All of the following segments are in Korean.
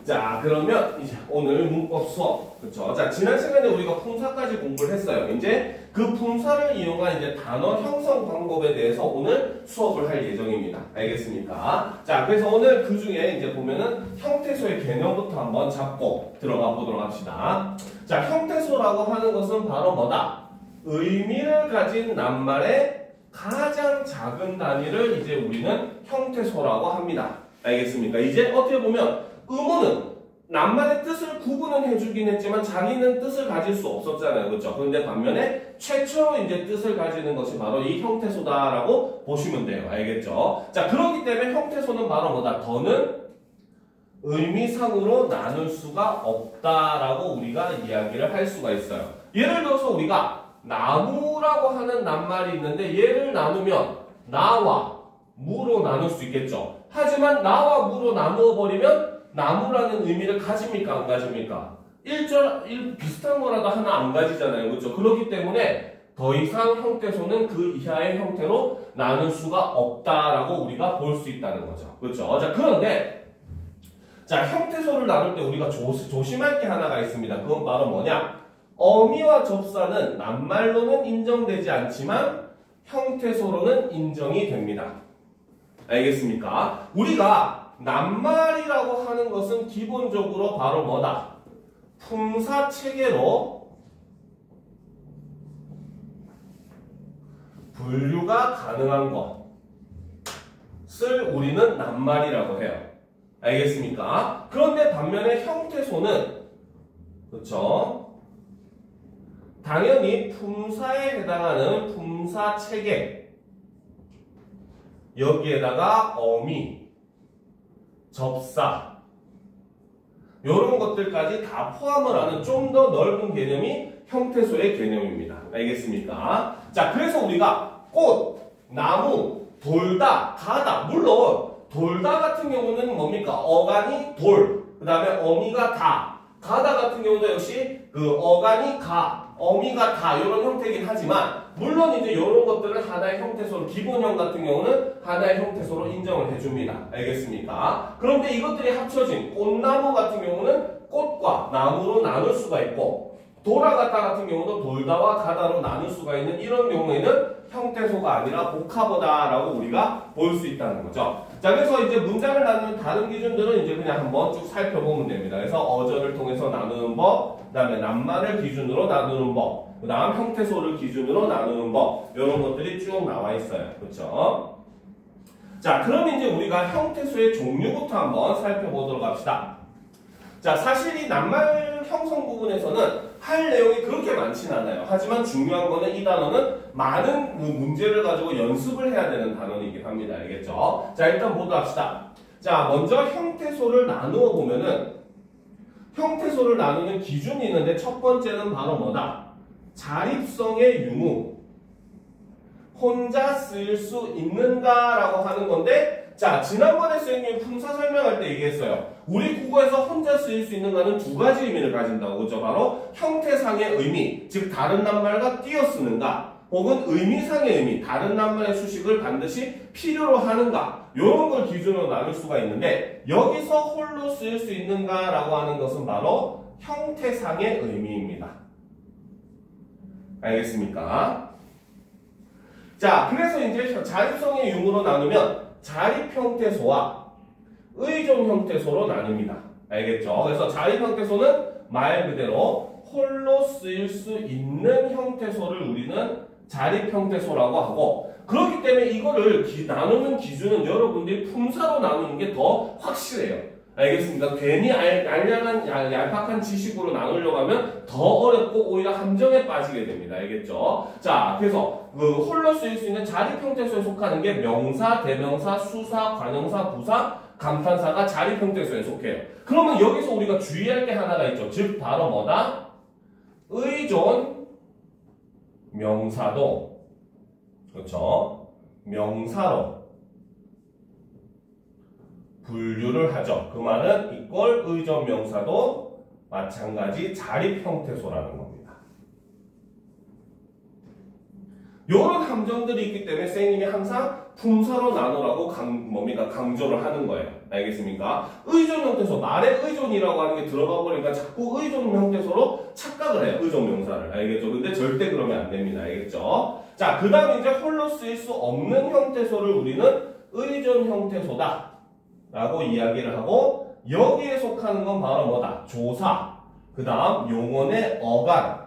자, 그러면 이제 오늘 문법 수업, 그쵸? 자, 지난 시간에 우리가 품사까지 공부를 했어요. 이제 그 품사를 이용한 이제 단어 형성 방법에 대해서 오늘 수업을 할 예정입니다. 알겠습니까? 자, 그래서 오늘 그 중에 이제 보면은 형태소의 개념부터 한번 잡고 들어가 보도록 합시다. 자, 형태소라고 하는 것은 바로 뭐다? 의미를 가진 낱말의 가장 작은 단위를 이제 우리는 형태소라고 합니다. 알겠습니까? 이제 어떻게 보면 의문은 낱말의 뜻을 구분은 해주긴 했지만 자기는 뜻을 가질 수 없었잖아요. 그렇죠? 그런데 반면에 최초로 이제 뜻을 가지는 것이 바로 이 형태소다라고 보시면 돼요. 알겠죠? 자, 그렇기 때문에 형태소는 바로 뭐다? 더는 의미상으로 나눌 수가 없다라고 우리가 이야기를 할 수가 있어요. 예를 들어서 우리가 나무라고 하는 낱말이 있는데 얘를 나누면 나와 무로 나눌 수 있겠죠. 하지만 나와 무로 나누어 버리면 나무라는 의미를 가집니까? 안 가집니까? 비슷한 거라도 하나 안 가지잖아요. 그렇죠? 그렇기 때문에 더 이상 형태소는 그 이하의 형태로 나눌 수가 없다라고 우리가 볼 수 있다는 거죠. 그렇죠? 자, 그런데 자, 형태소를 나눌 때 우리가 조심할 게 하나가 있습니다. 그건 바로 뭐냐? 어미와 접사는 낱말로는 인정되지 않지만 형태소로는 인정이 됩니다. 알겠습니까? 우리가 낱말이라고 하는 것은 기본적으로 바로 뭐다? 품사 체계로 분류가 가능한 것을 우리는 낱말이라고 해요. 알겠습니까? 그런데 반면에 형태소는 그렇죠? 당연히 품사에 해당하는 품사 체계 여기에다가 어미 접사 이런 것들까지 다 포함을 하는 좀 더 넓은 개념이 형태소의 개념입니다. 알겠습니까? 자, 그래서 우리가 꽃, 나무, 돌다, 가다 물론 돌다 같은 경우는 뭡니까? 어간이 돌, 그 다음에 어미가 다, 가다 같은 경우도 역시 그 어간이 가, 어미가 다 이런 형태이긴 하지만 물론 이제 이런 것들은 하나의 형태소로 기본형 같은 경우는 하나의 형태소로 인정을 해줍니다. 알겠습니까? 그런데 이것들이 합쳐진 꽃나무 같은 경우는 꽃과 나무로 나눌 수가 있고 돌아가다 같은 경우도 돌다와 가다로 나눌 수가 있는 이런 경우에는 형태소가 아니라 복합어다라고 우리가 볼 수 있다는 거죠. 자, 그래서 이제 문장을 나누는 다른 기준들은 이제 그냥 한번 쭉 살펴보면 됩니다. 그래서 어절을 통해서 나누는 법, 그 다음에 낱말을 기준으로 나누는 법, 그 다음 형태소를 기준으로 나누는 법, 이런 것들이 쭉 나와 있어요. 그렇죠? 자, 그럼 이제 우리가 형태소의 종류부터 한번 살펴보도록 합시다. 자, 사실 이 낱말 형성 부분에서는 할 내용이 그렇게 많진 않아요. 하지만 중요한 거는 이 단어는 많은 문제를 가지고 연습을 해야 되는 단어이긴 합니다. 알겠죠? 자, 일단 보도록 합시다. 자, 먼저 형태소를 나누어 보면은 형태소를 나누는 기준이 있는데 첫 번째는 바로 뭐다? 자립성의 유무. 혼자 쓰일 수 있는가라고 하는 건데 자, 지난번에 선생님이 품사 설명할 때 얘기했어요. 우리 국어에서 혼자 쓰일 수 있는가는 두 가지 의미를 가진다고. 그죠? 바로 형태상의 의미, 즉 다른 낱말과 띄어 쓰는가, 혹은 의미상의 의미, 다른 낱말의 수식을 반드시 필요로 하는가, 이런 걸 기준으로 나눌 수가 있는데 여기서 홀로 쓰일 수 있는가라고 하는 것은 바로 형태상의 의미입니다. 알겠습니까? 자, 그래서 이제 자립성의 유무로 나누면 자립 형태소와 의존 형태소로 나뉩니다. 알겠죠? 그래서 자립 형태소는 말 그대로 홀로 쓰일 수 있는 형태소를 우리는 자립 형태소라고 하고 그렇기 때문에 이거를 나누는 기준은 여러분들이 품사로 나누는 게 더 확실해요. 알겠습니까? 괜히 알량한 얄팍한 지식으로 나누려고 하면 더 어렵고 오히려 함정에 빠지게 됩니다. 알겠죠? 자, 그래서 그 홀로 쓰일 수 있는 자립 형태소에 속하는 게 명사, 대명사, 수사, 관형사, 부사, 감탄사가 자립 형태소에 속해요. 그러면 여기서 우리가 주의할 게 하나가 있죠. 즉 바로 뭐다? 의존 명사도 그렇죠? 명사로 분류를 하죠. 그 말은 이꼴 의존 명사도 마찬가지 자립 형태소라는 겁니다. 이런 함정들이 있기 때문에 선생님이 항상 품사로 나누라고 강조를 하는 거예요. 알겠습니까? 의존 형태소, 말에 의존이라고 하는 게 들어가 버리니까 자꾸 의존 형태소로 착각을 해요. 의존 명사를. 알겠죠? 근데 절대 그러면 안 됩니다. 알겠죠? 자, 그 다음에 이제 홀로 쓰일 수 없는 형태소를 우리는 의존 형태소다 라고 이야기를 하고, 여기에 속하는 건 바로 뭐다? 조사, 그 다음 용언의 어간,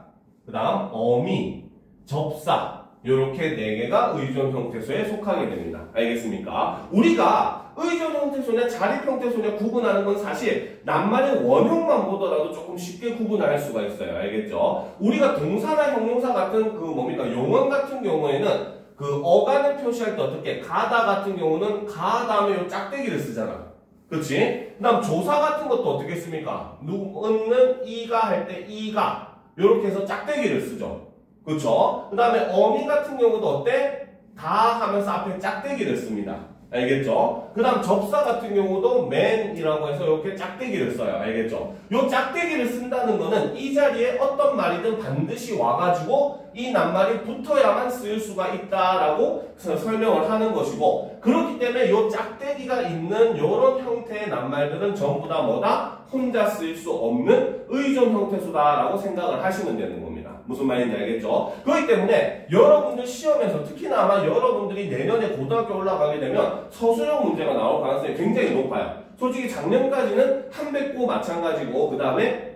그 다음 어미, 접사, 요렇게 4개가 의존 형태소에 속하게 됩니다. 알겠습니까? 우리가 의존 형태소냐 자립 형태소냐 구분하는 건 사실 낱말의 원형만 보더라도 조금 쉽게 구분할 수가 있어요. 알겠죠? 우리가 동사나 형용사 같은 용언 같은 경우에는 그 어간을 표시할 때 어떻게 가다 같은 경우는 가 다음에 요 짝대기를 쓰잖아. 그치? 그 다음 조사 같은 것도 어떻게 씁니까? 누구는 이가 할 때 이가 요렇게 해서 짝대기를 쓰죠. 그쵸? 그 다음에 어미 같은 경우도 어때? 다 하면서 앞에 짝대기를 씁니다. 알겠죠? 그 다음 접사 같은 경우도 man이라고 해서 이렇게 짝대기를 써요. 알겠죠? 요 짝대기를 쓴다는 거는 이 자리에 어떤 말이든 반드시 와가지고 이 낱말이 붙어야만 쓰일 수가 있다라고 설명을 하는 것이고, 그렇기 때문에 요 짝대기가 있는 요런 형태의 낱말들은 전부 다 뭐다? 혼자 쓰일 수 없는 의존 형태소다라고 생각을 하시면 되는 겁니다. 무슨 말인지 알겠죠? 그렇기 때문에 여러분들 시험에서 특히나 아마 여러분들이 내년에 고등학교 올라가게 되면 서술형 문제가 나올 가능성이 굉장히 높아요. 솔직히 작년까지는 한백고 마찬가지고, 그 다음에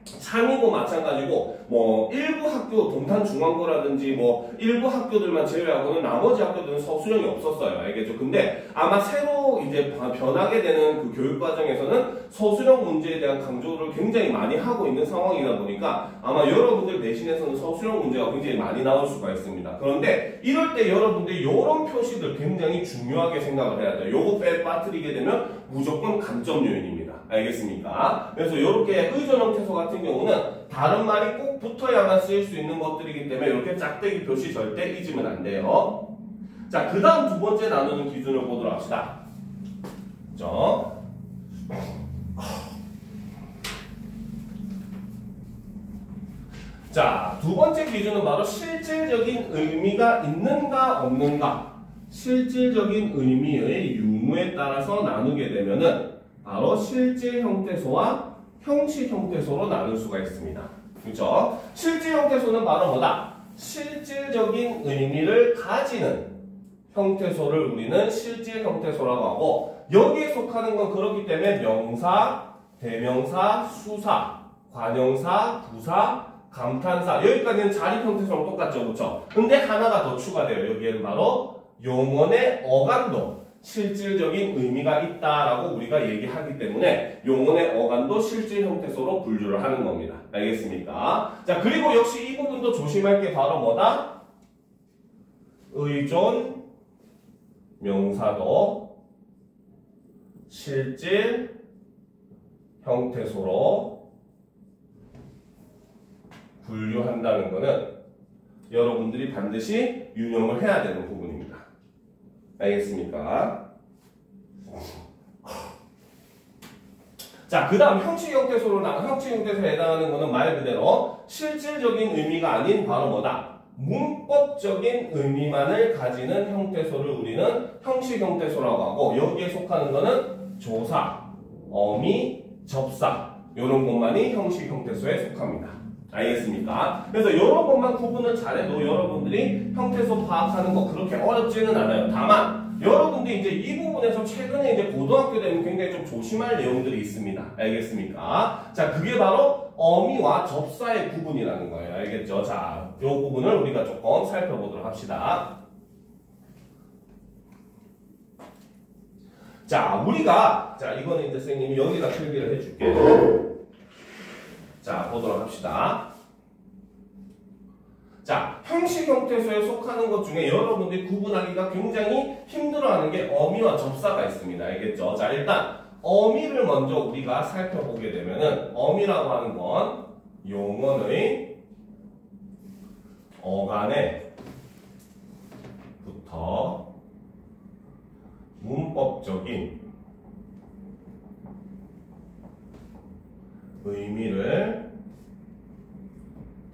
참이고 마찬가지고, 일부 학교 동탄중앙고라든지 일부 학교들만 제외하고는 나머지 학교들은 서술형이 없었어요. 알겠죠? 근데 아마 새로 이제 변하게 되는 그 교육 과정에서는 서술형 문제에 대한 강조를 굉장히 많이 하고 있는 상황이다 보니까 아마 여러분들 내신에서는 서술형 문제가 굉장히 많이 나올 수가 있습니다. 그런데 이럴 때 여러분들이 이런 표시들 굉장히 중요하게 생각을 해야 돼요. 요거 빠뜨리게 되면 무조건 감점 요인입니다. 알겠습니까? 그래서 이렇게 의존 형태소 같은 경우는 다른 말이 꼭 붙어야만 쓰일 수 있는 것들이기 때문에 이렇게 짝대기 표시 절대 잊으면 안 돼요. 자, 그 다음 두 번째 나누는 기준을 보도록 합시다. 자, 두 번째 기준은 바로 실질적인 의미가 있는가 없는가. 실질적인 의미의 유무에 따라서 나누게 되면은 바로 실질 형태소와 형식 형태소로 나눌 수가 있습니다. 그렇죠? 실질 형태소는 바로 뭐다? 실질적인 의미를 가지는 형태소를 우리는 실질 형태소라고 하고, 여기에 속하는 건 그렇기 때문에 명사, 대명사, 수사, 관형사, 부사, 감탄사, 여기까지는 자립 형태소랑 똑같죠. 그렇죠? 근데 하나가 더 추가돼요. 여기에는 바로 용언의 어간도 실질적인 의미가 있다라고 우리가 얘기하기 때문에 용언의 어간도 실질 형태소로 분류를 하는 겁니다. 알겠습니까? 자, 그리고 역시 이 부분도 조심할 게 바로 뭐다? 의존 명사도 실질 형태소로 분류한다는 것은 여러분들이 반드시 유념을 해야 되는 부분입니다. 알겠습니까? 자, 그 다음 형식 형태소에 해당하는 것은 말 그대로 실질적인 의미가 아닌 바로 뭐다? 문법적인 의미만을 가지는 형태소를 우리는 형식 형태소라고 하고, 여기에 속하는 것은 조사, 어미, 접사 이런 것만이 형식 형태소에 속합니다. 알겠습니까? 그래서 이런 것만 구분을 잘해도 여러분들이 형태소 파악하는 거 그렇게 어렵지는 않아요. 다만 여러분들이 이제 이 부분에서 최근에 이제 고등학교 되면 굉장히 좀 조심할 내용들이 있습니다. 알겠습니까? 자, 그게 바로 어미와 접사의 구분이라는 거예요. 알겠죠? 자, 이 부분을 우리가 조금 살펴보도록 합시다. 자, 이거는 이제 선생님이 여기다 필기를 해줄게요. 자, 보도록 합시다. 자, 형식 형태소에 속하는 것 중에 여러분들이 구분하기가 굉장히 힘들어하는 게 어미와 접사가 있습니다. 알겠죠? 자, 일단 어미를 먼저 우리가 살펴보게 되면은 어미라고 하는 건 용언의 어간에 부터 문법적인 의미를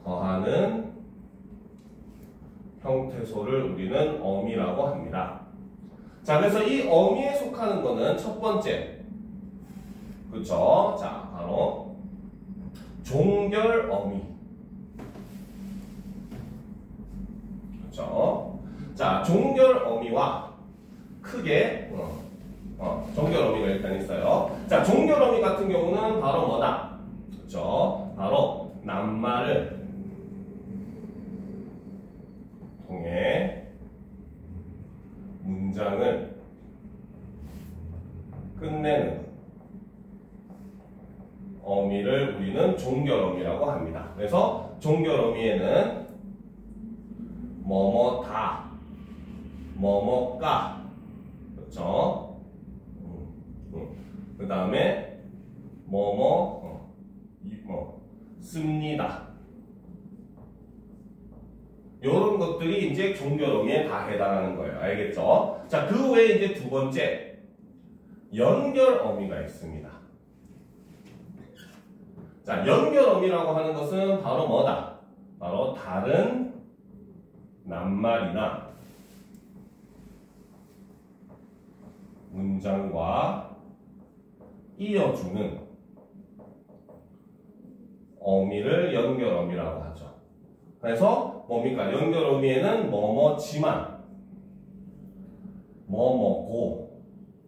더하는 형태소를 우리는 어미라고 합니다. 자, 그래서 이 어미에 속하는 거는 첫 번째. 그쵸? 자, 바로 종결 어미. 그쵸? 자, 종결 어미와 크게, 종결 어미가 일단 있어요. 자, 종결 어미 같은 경우는 바로 뭐다? 그쵸? 바로 낱말을 통해 문장을 끝내는 어미를 우리는 종결어미라고 합니다. 그래서 종결어미에는 뭐뭐다, 뭐뭐까, 그렇죠? 그 다음에 씁니다. 이런 것들이 이제 종결어미에 다 해당하는 거예요. 알겠죠? 자, 그 외에 이제 두 번째 연결어미가 있습니다. 자, 연결어미라고 하는 것은 바로 뭐다? 바로 다른 낱말이나 문장과 이어주는 어미를 연결어미라고 하죠. 그래서 뭡니까? 연결어미에는 뭐뭐지만, 뭐뭐고,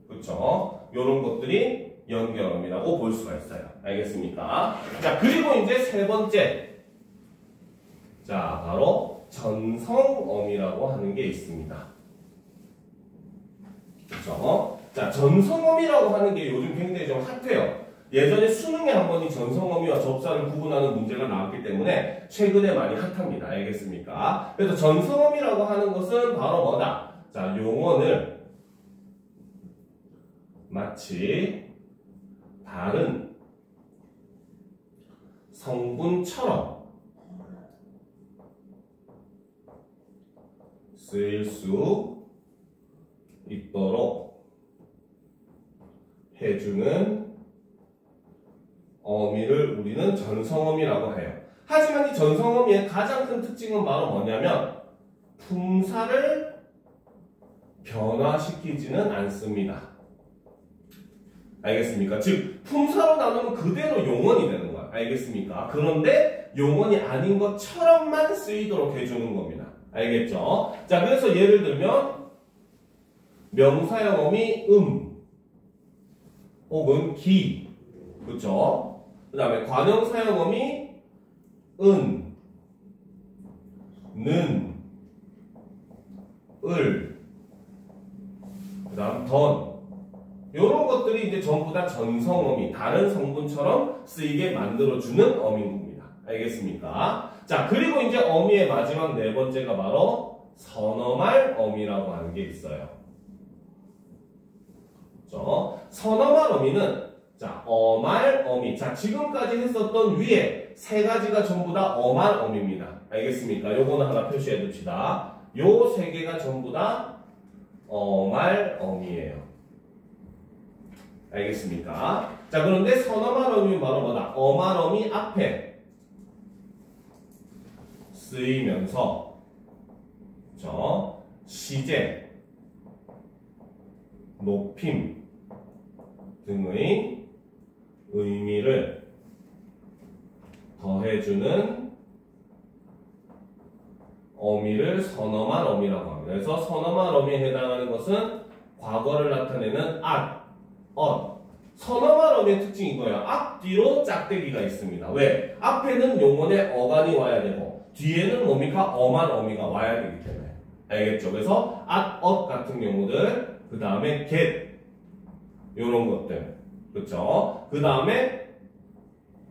그쵸? 요런 것들이 연결어미라고 볼 수가 있어요. 알겠습니까? 자, 그리고 이제 세 번째. 자, 바로 전성어미라고 하는 게 있습니다. 그쵸? 자, 전성어미라고 하는 게 요즘 굉장히 좀 핫해요. 예전에 수능에 한 번 이 전성어미와 접사를 구분하는 문제가 나왔기 때문에 최근에 많이 핫합니다. 알겠습니까? 그래서 전성어미라고 하는 것은 바로 뭐다? 자, 용언을 마치 다른 성분처럼 쓰일 수 있도록 해주는 어미를 우리는 전성어미라고 해요. 하지만 이 전성어미의 가장 큰 특징은 바로 뭐냐면 품사를 변화시키지는 않습니다. 알겠습니까? 즉 품사로 나누면 그대로 용언이 되는 거야. 알겠습니까? 그런데 용언이 아닌 것처럼만 쓰이도록 해주는 겁니다. 알겠죠? 자, 그래서 예를 들면 명사형 어미 혹은 기, 그쵸? 그 다음에 관형사형 어미 는, 을, 그 다음 던, 요런 것들이 이제 전부 다 전성어미, 다른 성분처럼 쓰이게 만들어주는 어미인 겁니다. 알겠습니까? 자, 그리고 이제 어미의 마지막 네 번째가 바로 선어말 어미라고 하는 게 있어요. 그렇죠? 선어말 어미는 자, 어말 어미. 자, 지금까지 했었던 위에 세 가지가 전부 다 어말 어미입니다. 알겠습니까? 요거는 하나 표시해 둡시다. 요 세 개가 전부 다 어말 어미예요. 알겠습니까? 자, 그런데 선어말 어미는 바로 뭐다? 어말 어미 앞에 쓰이면서, 그렇죠? 시제, 높임 등의 의미를 더해주는 어미를 선어말 어미라고 합니다. 그래서 선어말 어미에 해당하는 것은 과거를 나타내는 at, 선어말 어미의 특징이 이거예요. 앞뒤로 짝대기가 있습니다. 왜? 앞에는 용언의 어간이 와야 되고 뒤에는 뭡니까? 어말 어미가 와야 되기 때문에. 알겠죠? 그래서 at, 같은 경우들, 그 다음에 get 요런 것들, 그렇죠? 그 다음에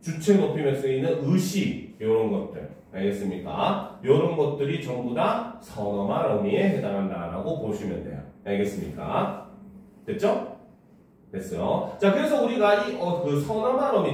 주체 높임에 쓰이는 의시 요런 것들, 알겠습니까? 요런 것들이 전부 다 선어말 어미에 해당한다라고 보시면 돼요. 알겠습니까? 됐죠? 됐어요. 자, 그래서 우리가 이 그 선어말 어미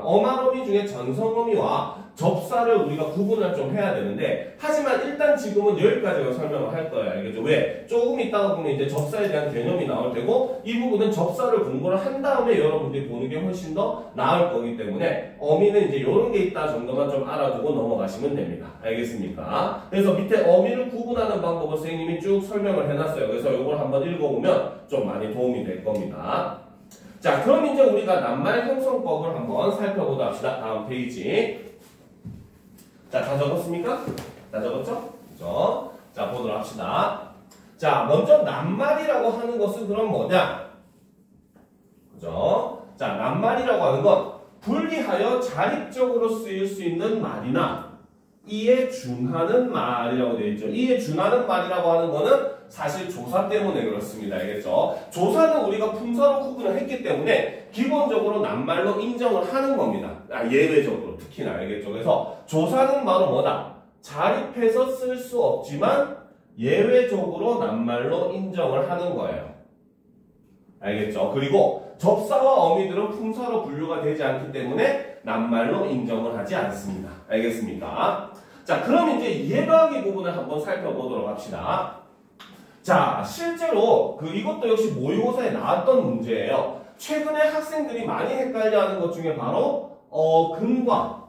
어말 어미 중에 전성어미와 접사를 우리가 구분을 좀 해야 되는데, 하지만 일단 지금은 여기까지가 설명을 할 거예요. 알겠죠? 왜? 조금 있다가 보면 이제 접사에 대한 개념이 나올 테고, 이 부분은 접사를 공부를 한 다음에 여러분들이 보는 게 훨씬 더 나을 거기 때문에, 어미는 이제 이런 게 있다 정도만 좀 알아두고 넘어가시면 됩니다. 알겠습니까? 그래서 밑에 어미를 구분하는 방법을 선생님이 쭉 설명을 해놨어요. 그래서 이걸 한번 읽어보면 좀 많이 도움이 될 겁니다. 자, 그럼 이제 우리가 낱말 형성법을 한번 살펴보도록 합시다. 다음 페이지. 자, 다 적었습니까? 다 적었죠? 그죠? 자, 보도록 합시다. 자, 먼저 낱말이라고 하는 것은 그럼 뭐냐? 그죠? 자, 낱말이라고 하는 건 분리하여 자립적으로 쓰일 수 있는 말이나 이에 준하는 말이라고 되어 있죠. 이에 준하는 말이라고 하는 거는 사실 조사 때문에 그렇습니다. 알겠죠? 조사는 우리가 품사로 구분을 했기 때문에 기본적으로 낱말로 인정을 하는 겁니다. 예외적으로 특히나. 알겠죠? 그래서 조사는 바로 뭐다? 자립해서 쓸 수 없지만 예외적으로 낱말로 인정을 하는 거예요. 알겠죠? 그리고 접사와 어미들은 품사로 분류가 되지 않기 때문에 낱말로 인정을 하지 않습니다. 알겠습니까? 자, 그럼 이제 이해더하기 부분을 한번 살펴보도록 합시다. 자, 실제로 이것도 역시 모의고사에 나왔던 문제예요. 최근에 학생들이 많이 헷갈려하는 것 중에 바로 어근과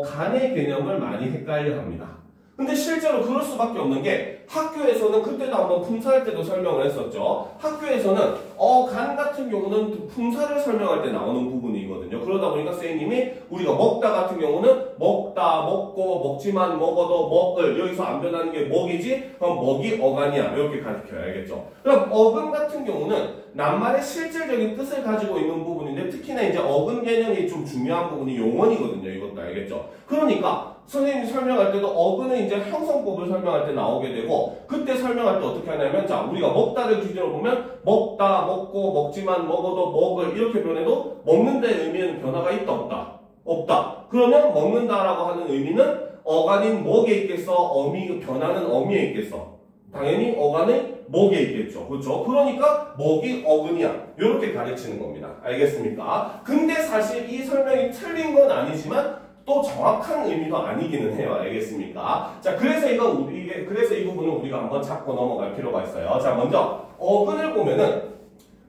간의 개념을 많이 헷갈려합니다. 근데 실제로 그럴 수밖에 없는 게 학교에서는 그때도 한번 품사할 때도 설명을 했었죠. 학교에서는 간 같은 경우는 품사를 설명할 때 나오는 부분이거든요. 그러다 보니까 선생님이 우리가 먹다 같은 경우는 먹다, 먹고, 먹지만, 먹어도, 먹을 여기서 안 변하는 게 먹이지? 그럼 먹이 어간이야. 이렇게 가르쳐야 알겠죠. 그럼 어근 같은 경우는 낱말의 실질적인 뜻을 가지고 있는 부분인데 특히나 이제 어근 개념이 좀 중요한 부분이 용언이거든요. 이것도 알겠죠. 그러니까 선생님이 설명할 때도 어근은 이제 형성법을 설명할 때 나오게 되고 그때 설명할 때 어떻게 하냐면 자 우리가 먹다를 기준으로 보면 먹다, 먹고, 먹지만, 먹어도, 먹을 이렇게 변해도 먹는 데 의미는 변화가 있다 없다? 없다. 그러면 먹는다라고 하는 의미는 어간인 먹에 있겠어? 변화는 어미에 있겠어? 당연히 어간의 먹에 있겠죠. 그렇죠? 그러니까 먹이 어근이야. 이렇게 가르치는 겁니다. 알겠습니까? 근데 사실 이 설명이 틀린 건 아니지만 또 정확한 의미도 아니기는 해요. 알겠습니까? 자, 그래서 이 부분을 우리가 한번 잡고 넘어갈 필요가 있어요. 자, 먼저 어근을 보면은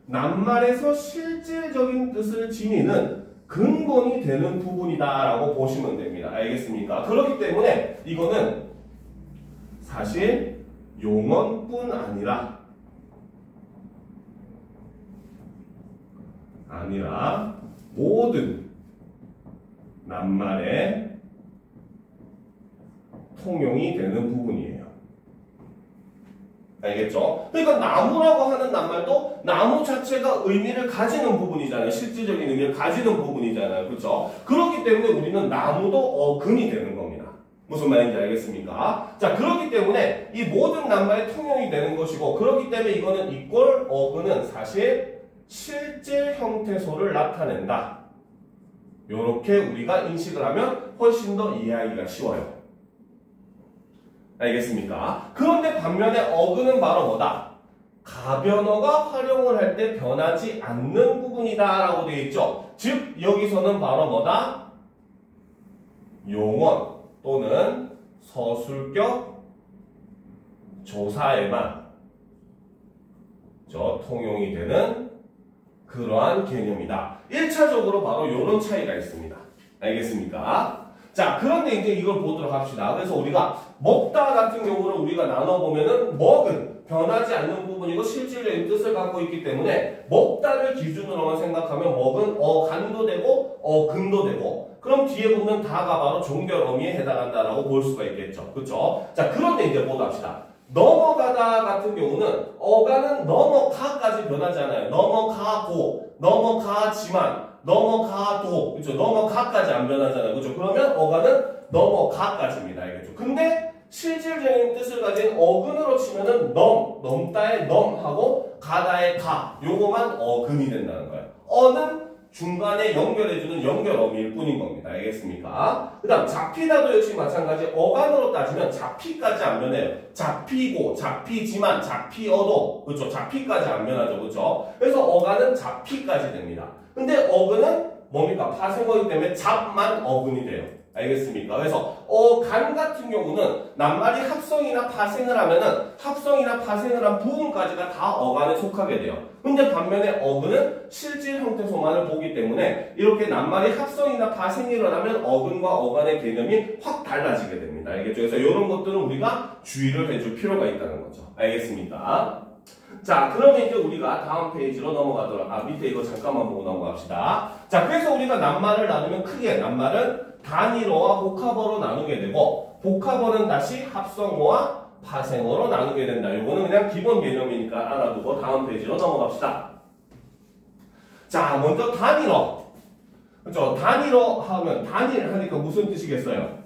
낱말에서 실질적인 뜻을 지니는 근본이 되는 부분이다라고 보시면 됩니다. 알겠습니까? 그렇기 때문에 이거는 사실 용언뿐 아니라 모든 낱말에 통용이 되는 부분이에요. 알겠죠? 그러니까 나무라고 하는 낱말도 나무 자체가 의미를 가지는 부분이잖아요. 실질적인 의미를 가지는 부분이잖아요. 그렇죠? 그렇기 때문에 우리는 나무도 어근이 되는 겁니다. 무슨 말인지 알겠습니까? 자, 그렇기 때문에 이 모든 낱말에 통용이 되는 것이고 그렇기 때문에 이거는 이꼴 어근은 사실 실질 형태소를 나타낸다. 이렇게 우리가 인식을 하면 훨씬 더 이해하기가 쉬워요. 알겠습니까? 그런데 반면에 어근은 바로 뭐다? 가변어가 활용을 할 때 변하지 않는 부분이다 라고 되어 있죠. 즉 여기서는 바로 뭐다? 용언 또는 서술격 조사에만 통용이 되는 그러한 개념이다. 1차적으로 바로 이런 차이가 있습니다. 알겠습니까? 자, 그런데 이제 이걸 보도록 합시다. 그래서 우리가 먹다 같은 경우는 우리가 나눠보면은 먹은 변하지 않는 부분이고 실질적인 뜻을 갖고 있기 때문에 먹다를 기준으로만 생각하면 먹은 어간도 되고 어근도 되고 그럼 뒤에 보면 다가 바로 종결 어미에 해당한다라고 볼 수가 있겠죠. 그렇죠? 자, 그런데 이제 보도록 합시다. 넘어가다 같은 경우는 어간은 넘어가까지 변하잖아요. 넘어가고, 넘어가지만, 넘어가도, 그렇죠? 넘어가까지 안 변하잖아요. 그렇죠? 그러면 어간은 넘어가까지입니다. 알겠죠? 근데 실질적인 뜻을 가진 어근으로 치면은 넘다의 넘하고 가다의 가, 요거만 어근이 된다는 거예요. 어는 중간에 연결해주는 연결어미일 뿐인 겁니다. 알겠습니까? 그 다음 잡히다도 역시 마찬가지 어간으로 따지면 잡히까지 안 변해요. 잡히고 잡히지만 잡히어도 그렇죠. 잡히까지 안 변하죠. 그렇죠? 그래서 어간은 잡히까지 됩니다. 근데 어근은 뭡니까? 파생어이기 때문에 잡만 어근이 돼요. 알겠습니까? 그래서 간 같은 경우는 낱말이 합성이나 파생을 하면은 합성이나 파생을 한 부분까지가 다 어간에 속하게 돼요. 근데 반면에 어근은 실질 형태소만을 보기 때문에 이렇게 낱말이 합성이나 파생이 일어나면 어근과 어간의 개념이 확 달라지게 됩니다. 알겠죠? 그래서 이런 것들은 우리가 주의를 해줄 필요가 있다는 거죠. 알겠습니까? 자, 그러면 이제 우리가 다음 페이지로 넘어가도록, 밑에 이거 잠깐만 보고 넘어갑시다. 자, 그래서 우리가 낱말을 나누면 크게 낱말은 단일어와 복합어로 나누게 되고, 복합어는 다시 합성어와 파생어로 나누게 된다. 이거는 그냥 기본 개념이니까 알아두고 다음 페이지로 넘어갑시다. 자, 먼저 단일어. 그렇죠? 단일어 하면, 단일 하니까 무슨 뜻이겠어요?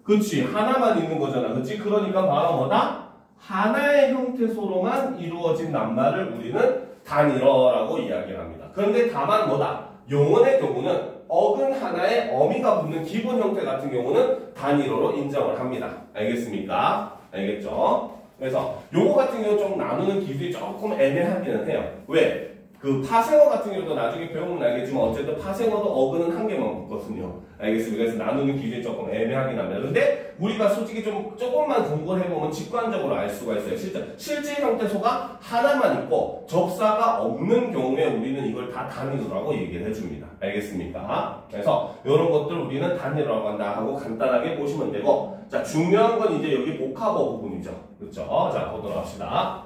그치, 하나만 있는 거잖아. 그치? 그러니까 바로 뭐다? 하나의 형태소로만 이루어진 낱말을 우리는 단일어라고 이야기합니다. 그런데 다만 뭐다? 용언의 경우는 어근 하나에 어미가 붙는 기본 형태 같은 경우는 단일어로 인정을 합니다. 알겠습니까? 알겠죠? 그래서 요거 같은 경우 좀 나누는 기술이 조금 애매하기는 해요. 왜? 그 파생어 같은 경우도 나중에 배우면 알겠지만 어쨌든 파생어도 어근은 한 개만 붙거든요. 알겠습니다. 그래서 나누는 기준이 조금 애매하긴 합니다. 근데 우리가 솔직히 조금만 공부를 해보면 직관적으로 알 수가 있어요. 실제 형태소가 하나만 있고 접사가 없는 경우에 우리는 이걸 다 단일어라고 얘기를 해줍니다. 알겠습니까? 그래서 이런 것들 우리는 단일어라고 한다 하고 간단하게 보시면 되고, 자, 중요한 건 이제 여기 복합어 부분이죠. 그렇죠? 자, 보도록 합시다.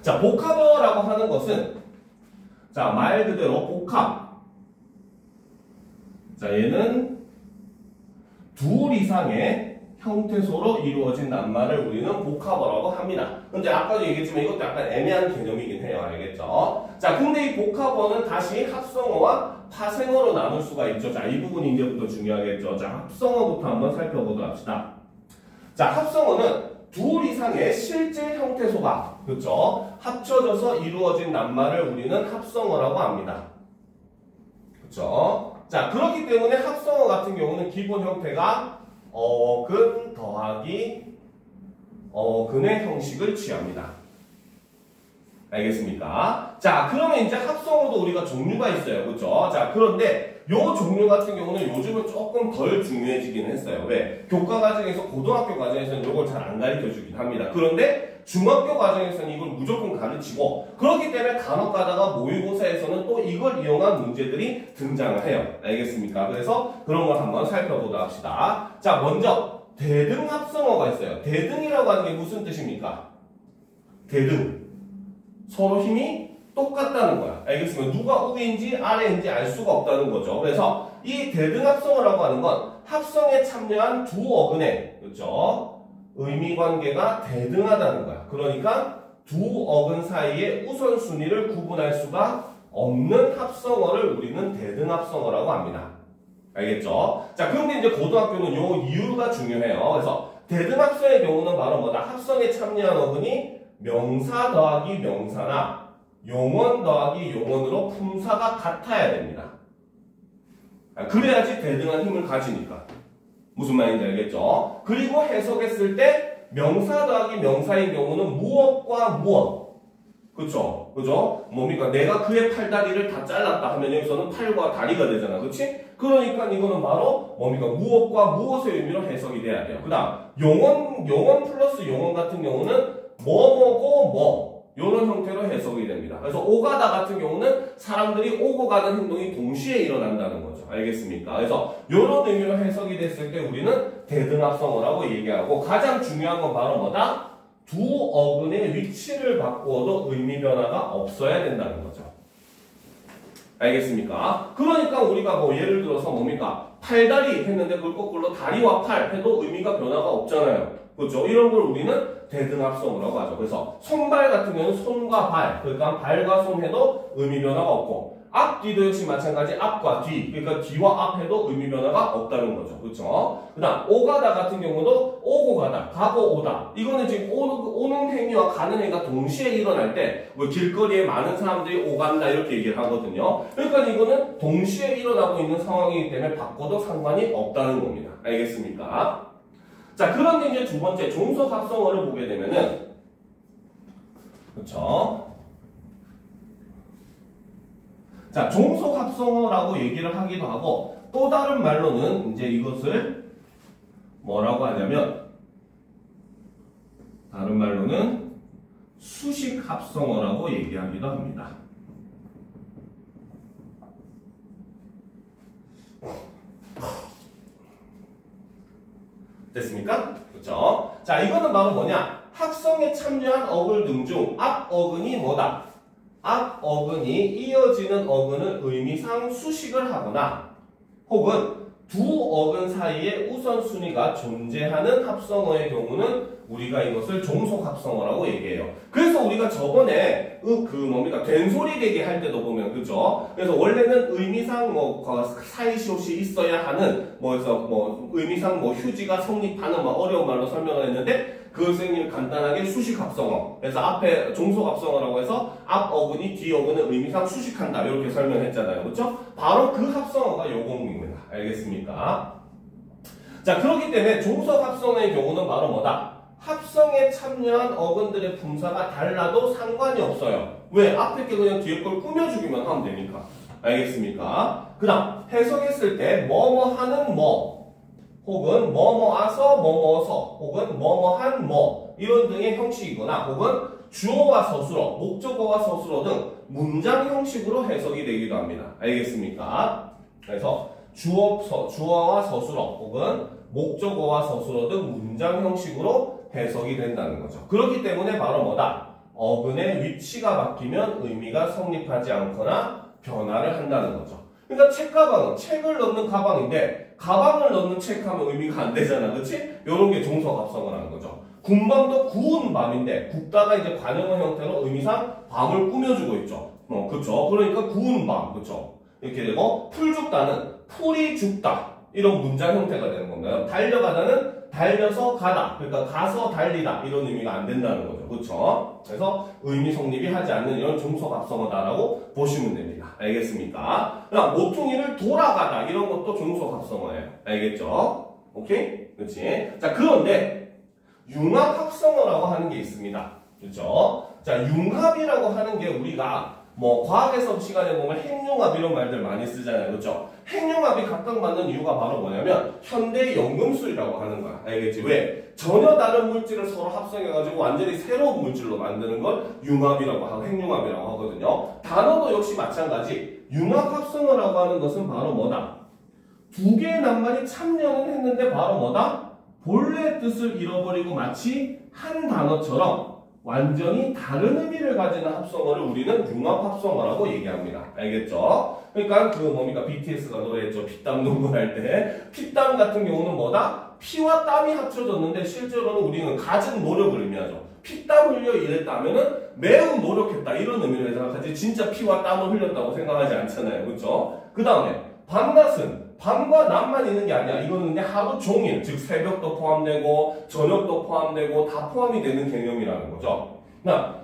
자, 복합어라고 하는 것은 자, 말 그대로 복합. 자, 얘는 둘 이상의 형태소로 이루어진 낱말을 우리는 복합어라고 합니다. 근데 아까도 얘기했지만 이것도 약간 애매한 개념이긴 해요. 알겠죠? 자, 근데 이 복합어는 다시 합성어와 파생어로 나눌 수가 있죠. 자, 이 부분이 이제부터 중요하겠죠. 자, 합성어부터 한번 살펴보도록 합시다. 자, 합성어는 둘 이상의 실제 형태소가, 그렇죠? 합쳐져서 이루어진 낱말을 우리는 합성어라고 합니다. 그렇죠? 자, 그렇기 때문에 합성어 같은 경우는 기본 형태가 어근 더하기 어근의 형식을 취합니다. 알겠습니까? 자, 그러면 이제 합성어도 우리가 종류가 있어요. 그렇죠? 자, 그런데 요 종류 같은 경우는 요즘은 조금 덜 중요해지긴 했어요. 왜? 교과 과정에서, 고등학교 과정에서는 요걸 잘 안 가르쳐 주긴 합니다. 그런데 중학교 과정에서는 이걸 무조건 가르치고, 그렇기 때문에 간혹 가다가 모의고사에서는 또 이걸 이용한 문제들이 등장을 해요. 알겠습니까? 그래서 그런 걸 한번 살펴보도록 합시다. 자, 먼저 대등 합성어가 있어요. 대등이라고 하는 게 무슨 뜻입니까? 대등. 서로 힘이 똑같다는 거야. 알겠습니까? 누가 우위인지 아래인지 알 수가 없다는 거죠. 그래서 이 대등합성어라고 하는 건 합성에 참여한 두 어근의, 그렇죠? 의미관계가 대등하다는 거야. 그러니까 두 어근 사이의 우선순위를 구분할 수가 없는 합성어를 우리는 대등합성어라고 합니다. 알겠죠? 자, 그런데 이제 고등학교는 요 이유가 중요해요. 그래서 대등합성의 경우는 바로 뭐다? 합성에 참여한 어근이 명사 더하기 명사나 용언 더하기 용언으로 품사가 같아야 됩니다. 그래야지 대등한 힘을 가지니까. 무슨 말인지 알겠죠? 그리고 해석했을 때 명사 더하기 명사인 경우는 무엇과 무엇. 그쵸? 그죠? 뭡니까? 내가 그의 팔다리를 다 잘랐다 하면 여기서는 팔과 다리가 되잖아. 그치? 그러니까 이거는 바로 뭡니까? 무엇과 무엇의 의미로 해석이 돼야 돼요. 그 다음, 용언 플러스 용언 같은 경우는 뭐뭐고 뭐. 이런 형태로 해석이 됩니다. 그래서 오가다 같은 경우는 사람들이 오고 가는 행동이 동시에 일어난다는 거죠. 알겠습니까? 그래서 이런 의미로 해석이 됐을 때 우리는 대등합성어라고 얘기하고, 가장 중요한 건 바로 뭐다? 두 어근의 위치를 바꾸어도 의미 변화가 없어야 된다는 거죠. 알겠습니까? 그러니까 우리가 뭐 예를 들어서 뭡니까? 팔다리 했는데 그걸 거꾸로 다리와 팔 해도 의미가 변화가 없잖아요. 그렇죠? 이런 걸 우리는 대등합성어라고 하죠. 그래서 손발 같은 경우는 손과 발, 그러니까 발과 손 해도 의미 변화가 없고, 앞뒤도 역시 마찬가지 앞과 뒤, 그러니까 뒤와 앞 해도 의미 변화가 없다는 거죠. 그렇죠? 그 다음 오가다 같은 경우도 오고 가다, 가고 오다, 이거는 지금 오는 행위와 가는 행위가 동시에 일어날 때 길거리에 많은 사람들이 오간다 이렇게 얘기를 하거든요. 그러니까 이거는 동시에 일어나고 있는 상황이기 때문에 바꿔도 상관이 없다는 겁니다. 알겠습니까? 자, 그런데 이제 두 번째 종속 합성어를 보게 되면은, 그렇죠? 자, 종속합성어라고 얘기를 하기도 하고 또 다른 말로는 이제 이것을 뭐라고 하냐면 다른 말로는 수식합성어라고 얘기하기도 합니다. 됐습니까? 그렇죠? 자, 이거는 바로 뭐냐? 합성에 참여한 어글 등 중 앞 어근이 뭐다? 앞 어근이 이어지는 어근을 의미상 수식을 하거나 혹은 두 어근 사이에 우선순위가 존재하는 합성어의 경우는 우리가 이것을 종속합성어라고 얘기해요. 그래서 우리가 저번에 뭡니까? 된소리 대기 할 때도 보면 그죠? 그래서 원래는 의미상 사이시옷이 있어야 하는 의미상 휴지가 성립하는 어려운 말로 설명을 했는데 그것을 간단하게 수식합성어. 그래서 앞에 종속합성어라고 해서 앞 어근이 뒤 어근을 의미상 수식한다. 이렇게 설명했잖아요. 그렇죠? 바로 그 합성어가 요겁니다. 알겠습니까? 자, 그렇기 때문에 종속합성어의 경우는 바로 뭐다? 합성에 참여한 어근들의 품사가 달라도 상관이 없어요. 왜? 앞에 게 그냥 뒤에 걸 꾸며주기만 하면 되니까. 알겠습니까? 그 다음 해석했을 때 뭐뭐 하는 뭐 혹은 뭐뭐아서 뭐뭐서 혹은 뭐뭐한 뭐 이런 등의 형식이거나 혹은 주어와 서술어, 목적어와 서술어 등 문장 형식으로 해석이 되기도 합니다. 알겠습니까? 그래서 주어와 서술어 혹은 목적어와 서술어 등 문장 형식으로 해석이 된다는 거죠. 그렇기 때문에 바로 뭐다? 어근의 위치가 바뀌면 의미가 성립하지 않거나 변화를 한다는 거죠. 그러니까 책가방은 책을 넣는 가방인데 가방을 넣는 책하면 의미가 안 되잖아. 그치? 이런 게 종속합성어라는 거죠. 군밤도 구운 밤인데 굽다가 이제 관용어 형태로 의미상 밤을 꾸며주고 있죠. 그쵸? 그러니까 구운 밤. 그쵸? 이렇게 되고 풀 죽다는 풀이 죽다. 이런 문장 형태가 되는 건가요? 달려가다는 달려서 가다. 그러니까 가서 달리다. 이런 의미가 안 된다는 거죠. 그쵸? 그래서 의미 성립이 하지 않는 이런 종속합성어다라고 보시면 됩니다. 알겠습니까? 그럼 모퉁이를 돌아가다. 이런 것도 종속합성어예요. 알겠죠? 오케이? 그치? 자, 그런데 융합합성어라고 하는 게 있습니다. 그쵸? 자, 융합이라고 하는 게 우리가 과학에서 시간에 보면 핵융합 이런 말들 많이 쓰잖아요. 그렇죠? 핵융합이 각각맞는 이유가 바로 뭐냐면 현대의 연금술이라고 하는 거야. 알겠지? 왜? 전혀 다른 물질을 서로 합성해가지고 완전히 새로운 물질로 만드는 걸 융합이라고 하고 핵융합이라고 하거든요. 단어도 역시 마찬가지. 융합합성어라고 하는 것은 바로 뭐다? 두 개의 낱말이 참여는 했는데 바로 뭐다? 본래의 뜻을 잃어버리고 마치 한 단어처럼 완전히 다른 의미를 가지는 합성어를 우리는 융합합성어라고 얘기합니다. 알겠죠? 그러니까 BTS가 노래했죠. 피땀 농구할 때. 피땀 같은 경우는 뭐다? 피와 땀이 합쳐졌는데 실제로는 우리는 가진 노력을 의미하죠. 피땀 흘려 이랬다면은 매우 노력했다. 이런 의미를 생각하지 진짜 피와 땀을 흘렸다고 생각하지 않잖아요. 그렇죠? 그 다음에 밤낮은 밤과 낮만 있는 게 아니야. 이거는 그냥 하루 종일, 즉 새벽도 포함되고 저녁도 포함되고 다 포함이 되는 개념이라는 거죠.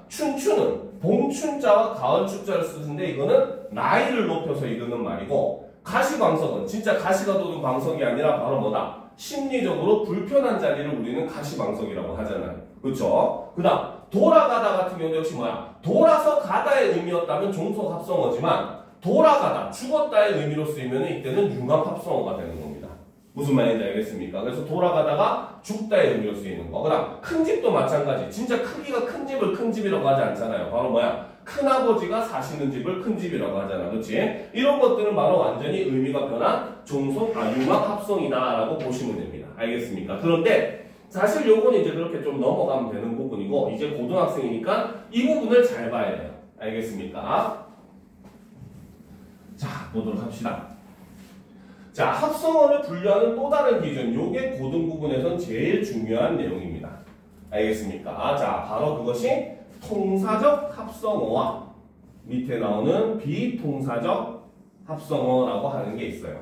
춘추는 봄춘자와 가을축자를 쓰는데 이거는 나이를 높여서 이르는 말이고 가시방석은 진짜 가시가 돋은 방석이 아니라 바로 뭐다? 심리적으로 불편한 자리를 우리는 가시방석이라고 하잖아요. 그렇죠? 그 다음 돌아가다 같은 경우도 역시 뭐야? 돌아서 가다의 의미였다면 종속합성어지만 돌아가다, 죽었다의 의미로 쓰이면 이때는 융합합성어가 되는 겁니다. 무슨 말인지 알겠습니까? 그래서 돌아가다가 죽다의 의미로 쓰이는 거. 그 다음 큰 집도 마찬가지. 진짜 크기가 큰 집을 큰 집이라고 하지 않잖아요. 바로 뭐야? 큰아버지가 사시는 집을 큰 집이라고 하잖아. 그렇지? 이런 것들은 바로 완전히 의미가 변한 융합합성이다 라고 보시면 됩니다. 알겠습니까? 그런데 사실 요건 이제 그렇게 좀 넘어가면 되는 부분이고 이제 고등학생이니까 이 부분을 잘 봐야 돼요. 알겠습니까? 자, 보도록 합시다. 자, 합성어를 분류하는 또 다른 기준. 요게 고등 부분에선 제일 중요한 내용입니다. 알겠습니까? 자, 바로 그것이 통사적 합성어와 밑에 나오는 비통사적 합성어라고 하는 게 있어요.